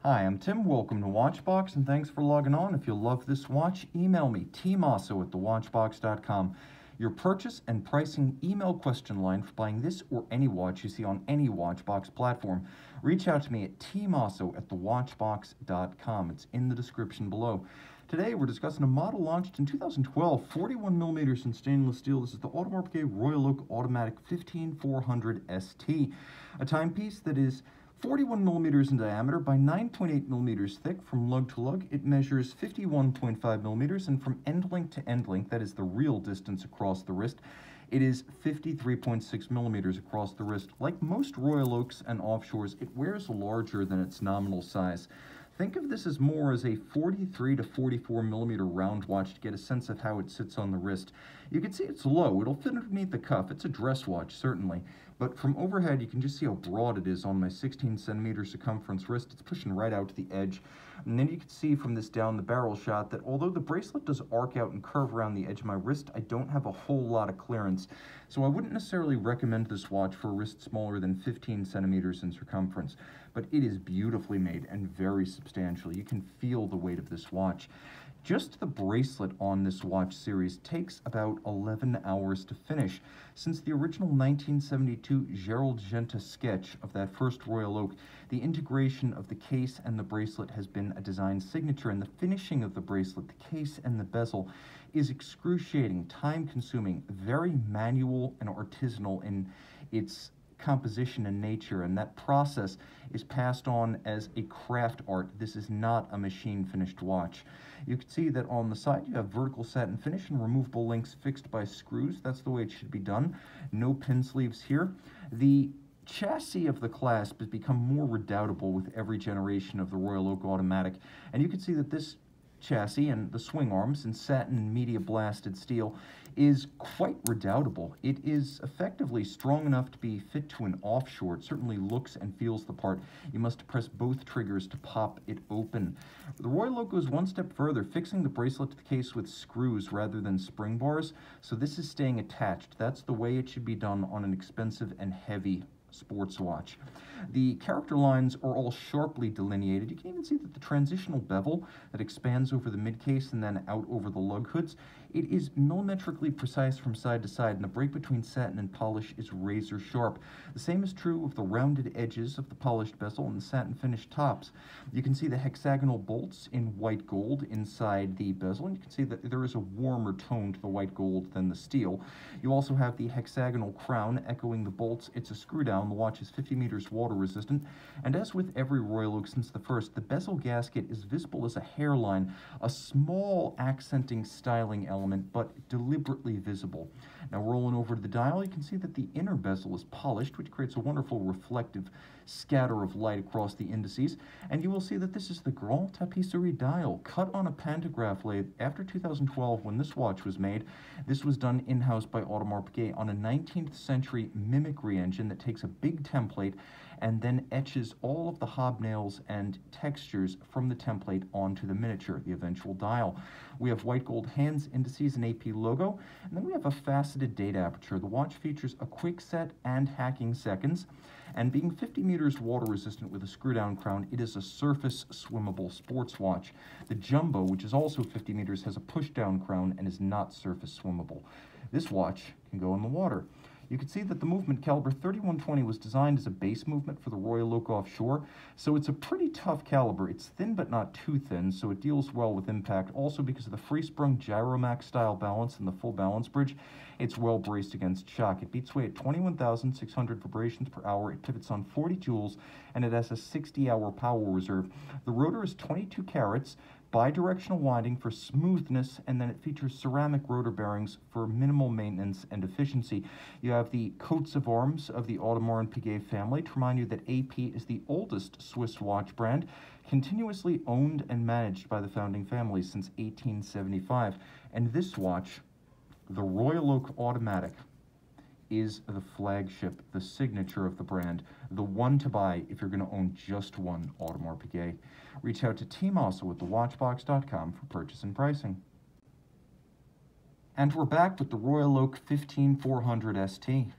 Hi, I'm Tim. Welcome to Watchbox, and thanks for logging on. If you love this watch, email me, tmosso@thewatchbox.com. Your purchase and pricing email question line for buying this or any watch you see on any Watchbox platform. Reach out to me at tmosso@thewatchbox.com. It's in the description below. Today we're discussing a model launched in 2012, 41mm in stainless steel. This is the Audemars Piguet Royal Oak Automatic 15400ST, a timepiece that is 41mm in diameter by 9.8mm thick from lug to lug. It measures 51.5mm, and from end link to end link, that is the real distance across the wrist, it is 53.6mm across the wrist. Like most Royal Oaks and offshores, it wears larger than its nominal size. Think of this as more as a 43 to 44mm round watch to get a sense of how it sits on the wrist. You can see it's low. It'll fit underneath the cuff. It's a dress watch, certainly. But from overhead, you can just see how broad it is on my 16cm circumference wrist. It's pushing right out to the edge. And then you can see from this down the barrel shot that although the bracelet does arc out and curve around the edge of my wrist, I don't have a whole lot of clearance. So I wouldn't necessarily recommend this watch for a wrist smaller than 15cm in circumference. But it is beautifully made and very substantial. You can feel the weight of this watch. Just the bracelet on this watch series takes about 11 hours to finish. Since the original 1972 Gerald Genta sketch of that first Royal Oak, the integration of the case and the bracelet has been a design signature, and the finishing of the bracelet, the case and the bezel, is excruciating, time-consuming, very manual and artisanal in its composition and nature, and that process is passed on as a craft art. This is not a machine finished watch. You can see that on the side you have vertical satin finish and removable links fixed by screws. That's the way it should be done. No pin sleeves here. The chassis of the clasp has become more redoubtable with every generation of the Royal Oak Automatic, and you can see that this chassis and the swing arms in satin and media blasted steel is quite redoubtable. It is effectively strong enough to be fit to an offshore. It certainly looks and feels the part. You must press both triggers to pop it open. The Royal Oak goes one step further, fixing the bracelet to the case with screws rather than spring bars, so this is staying attached. That's the way it should be done on an expensive and heavy sports watch. The character lines are all sharply delineated. You can even see that the transitional bevel that expands over the midcase and then out over the lug hoods, it is millimetrically precise from side to side, and the break between satin and polish is razor sharp. The same is true of the rounded edges of the polished bezel and the satin finished tops. You can see the hexagonal bolts in white gold inside the bezel, and you can see that there is a warmer tone to the white gold than the steel. You also have the hexagonal crown echoing the bolts. It's a screw down. The watch is 50 meters water resistant, and as with every Royal Oak since the first, the bezel gasket is visible as a hairline, a small accenting styling element, but deliberately visible. Now rolling over to the dial, you can see that the inner bezel is polished, which creates a wonderful reflective scatter of light across the indices, and you will see that this is the Grande Tapisserie dial, cut on a pantograph lathe after 2012 when this watch was made. This was done in-house by Audemars Piguet on a 19th century mimicry engine that takes a big template and then etches all of the hobnails and textures from the template onto the miniature, the eventual dial. We have white gold hands, indices, and AP logo, and then we have a faceted date aperture. The watch features a quick set and hacking seconds, and being 50 meters water resistant with a screw down crown, it is a surface swimmable sports watch. The Jumbo, which is also 50 meters, has a push down crown and is not surface swimmable. This watch can go in the water. You can see that the movement caliber 3120 was designed as a base movement for the Royal Oak offshore, so it's a pretty tough caliber. It's thin but not too thin, so it deals well with impact. Also, because of the free-sprung Gyromax style balance and the full balance bridge, it's well braced against shock. It beats away at 21,600 vibrations per hour. It pivots on 40 joules, and it has a 60-hour power reserve. The rotor is 22 carats, bi-directional winding for smoothness, and then it features ceramic rotor bearings for minimal maintenance and efficiency. You have the coats of arms of the Audemars Piguet family to remind you that AP is the oldest Swiss watch brand, continuously owned and managed by the founding family since 1875. And this watch, the Royal Oak Automatic, is the flagship, the signature of the brand, the one to buy if you're going to own just one Audemars Piguet. Reach out to tmosso@thewatchbox.com for purchase and pricing. And we're back with the Royal Oak 15400ST.